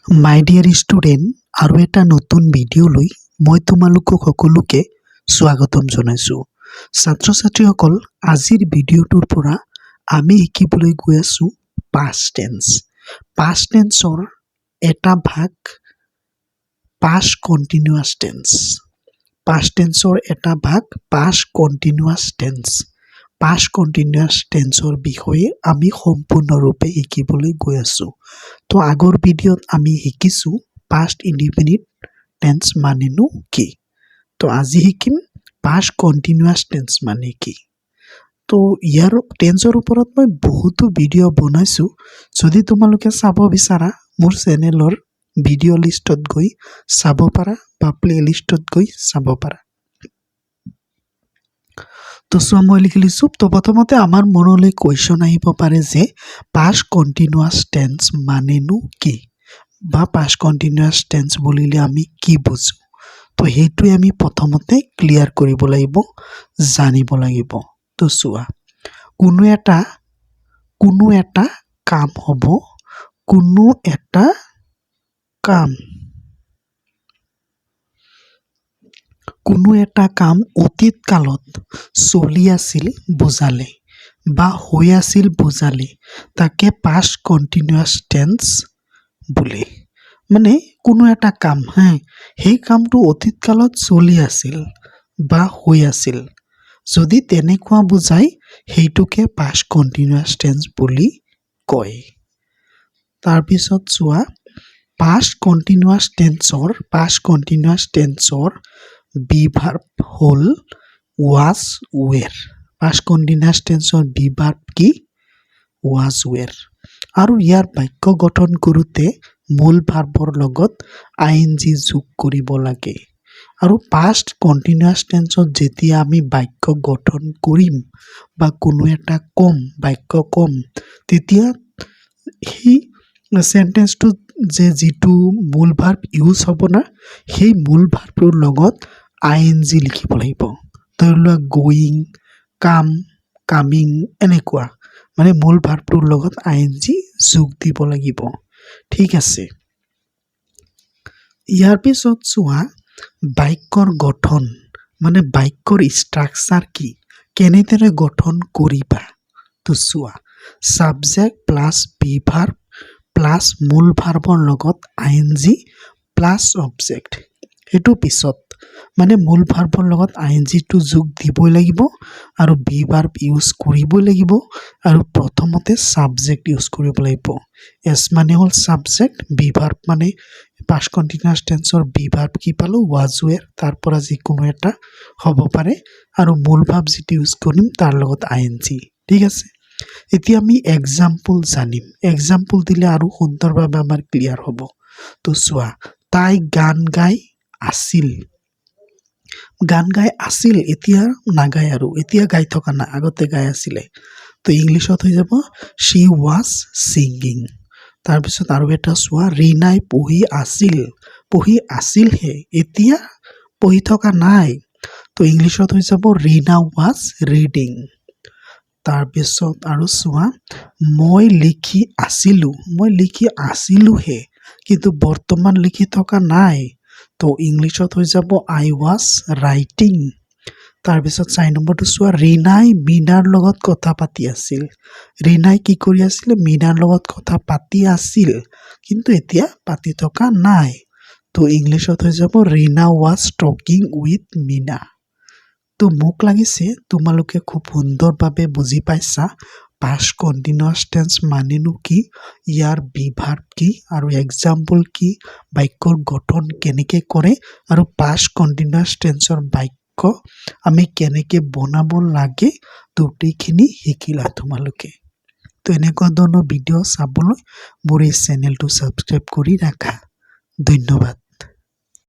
মাই dear student আৰু এটা নতুন ভিডিঅ'লৈ মই তোমালোকক সকলোকে স্বাগতম জনাইছোঁ। ছাত্ৰ ছাত্ৰীসকল, আজিৰ ভিডিঅ'টোৰ পৰা আমি শিকিবলৈ গৈ আছোঁ পাষ্ট টেন্স। পাষ্ট টেন্সৰ এটা ভাগ পাষ্ট কণ্টিনিউৱাছ টেন্স। পাষ্ট টেন্সৰ এটা ভাগ past continuous tense. Past continuous টেন্সৰ বিষয়ে আমি সম্পূৰ্ণৰূপে শিকিবলৈ গৈ আছোঁ। তো আগৰ ভিডিঅ'ত আমি শিকিছোঁ পাষ্ট ইনডিফিনিট টেন্স মানেনো কি। তো আজি শিকিম পাষ্ট কণ্টিনিউৱাছ টেন্স মানে কি। তো ইয়াৰ টেন্সৰ ওপৰত মই বহুতো ভিডিঅ' বনাইছোঁ। যদি তোমালোকে চাব বিচাৰা মোৰ চেনেলৰ ভিডিঅ' লিষ্টত গৈ চাব পাৰা বা প্লে লিষ্টত গৈ চাব পাৰা। তো চোৱা, মই লিখি লৈছোঁ। তো প্ৰথমতে আমাৰ মনলৈ কুৱেশ্যন আহিব পাৰে যে পাষ্ট কণ্টিনিউৱাছ টেন্স মানেনো কি, বা পাষ্ট কণ্টিনিউৱাছ টেন্স বুলিলে আমি কি বুজোঁ। তো সেইটোৱে আমি প্ৰথমতে ক্লিয়াৰ কৰিব লাগিব, জানিব লাগিব। তো চোৱা, কোনো এটা কাম হ'ব, কোনো এটা কাম অতীত কালত চলি আছিল বুজালে বা হৈ আছিল বুজালে তাকে পাষ্ট কণ্টিনিউৱাছ টেন্স বোলে। মানে কোনো এটা কাম, সেই কামটো অতীত কালত চলি আছিল বা হৈ আছিল, যদি তেনেকুৱা বুজায় সেইটোকে পাষ্ট কণ্টিনিউৱাছ টেন্স বুলি কয়। তাৰপিছত চোৱা, পাষ্ট কণ্টিনিউৱাছ টেন্সৰ বিভাৰ্ব হ'ল ৱাজ ৱেৰ। পাষ্ট কণ্টিনিউৱাছ টেন্সৰ বিভাৰ্ব কি? ৱাজ ৱেৰ। আৰু ইয়াৰ বাক্য গঠন কৰোঁতে মূল ভাৰ্বৰ লগত আইএনজি যোগ কৰিব লাগে। আৰু পাষ্ট কণ্টিনিউৱাছ টেন্সত যেতিয়া আমি বাক্য গঠন কৰিম বা কোনো এটা বাক্য ক'ম, তেতিয়া সেই চেণ্টেন্সটোত যিটো মূল ভাৰ্ব ইউজ হ'ব না, সেই মূল ভাৰ্বটোৰ লগত আইএনজি লিখিব লাগিব। ধৰি লোৱা গয়িং, কাম, কামিং, এনেকুৱা মানে মূল ভাৰ্বটোৰ লগত আইএনজি যোগ দিব লাগিব। ঠিক আছে। ইয়াৰ পিছত চোৱা, বাক্যৰ গঠন মানে বাক্যৰ ষ্ট্ৰাকচাৰ কি, কেনেদৰে গঠন কৰিবা। তো চোৱা, ছাবজেক্ট প্লাছ বিভাৰ্ব প্লাছ মূল ভাৰ্বৰ লগত আইএনজি প্লাছ অবজেক্ট। সেইটো পিছত মানে মূল ভাৰ্বৰ লগত আইএনজিটো যোগ দিবই লাগিব, আৰু বিভাৰ্ব ইউজ কৰিবই লাগিব, আৰু প্ৰথমতে ছাবজেক্ট ইউজ কৰিব লাগিব। এছ মানে হ'ল ছাবজেক্ট, বিভাৰ্ব মানে পাষ্ট কণ্টিনিউৱাছ টেন্সৰ বিভাৰ্ব কি পালোঁ? ৱাজ ৱেৰ। তাৰ পৰা যিকোনো এটা হ'ব পাৰে, আৰু মূল ভাৰ্ব যিটো ইউজ কৰিম তাৰ লগত আইএনজি। ঠিক আছে। এতিয়া আমি এক্সাম্পল জানিম। এক্সাম্পল দিলে আৰু সুন্দৰভাৱে আমাৰ ক্লিয়াৰ হ'ব। তো চোৱা, তাই গান গাই আছিল। গান গাই আছিল, এতিয়া নাগায়, আৰু এতিয়া গাই থকা নাই, আগতে গাই আছিলে। তো ইংলিছত হৈ যাব শ্বি ৱাজ ছিংগিং। তাৰপিছত আৰু এটা চোৱা, ৰীনাই পঢ়ি আছিলহে, এতিয়া পঢ়ি থকা নাই। তো ইংলিছত হৈ যাব ৰীনা ৱাজ ৰিডিং। তাৰপিছত আৰু চোৱা, মই লিখি আছিলোহে, কিন্তু বৰ্তমান লিখি থকা নাই। তো ইংলিছত হৈ যাব আই ৱাজ ৰাইটিং। তাৰপিছত 4 নম্বৰটো চোৱা, ৰীনাই মীনাৰ লগত কথা পাতি আছিল। ৰীনাই কি কৰি আছিলে? মীনাৰ লগত কথা পাতি আছিল, কিন্তু এতিয়া পাতি থকা নাই। তো ইংলিছত হৈ যাব Reena was talking with Meena. তো মোক লাগিছে তোমালোকে খুব সুন্দৰভাৱে বুজি পাইছা পাষ্ট কণ্টিনিউৱাছ টেন্স মানেনো কি, ইয়াৰ বিভাৰ্ব কি, আৰু এক্সাম্পল কি, বাক্যৰ গঠন কেনেকৈ কৰে, আৰু পাষ্ট কণ্টিনিউৱাছ টেন্সৰ বাক্য আমি কেনেকৈ বনাব লাগে, গোটেইখিনি শিকিলা তোমালোকে। তো এনেকুৱা ধৰণৰ ভিডিঅ' চাবলৈ মোৰ এই চেনেলটো ছাবস্ক্ৰাইব কৰি ৰাখা। ধন্যবাদ।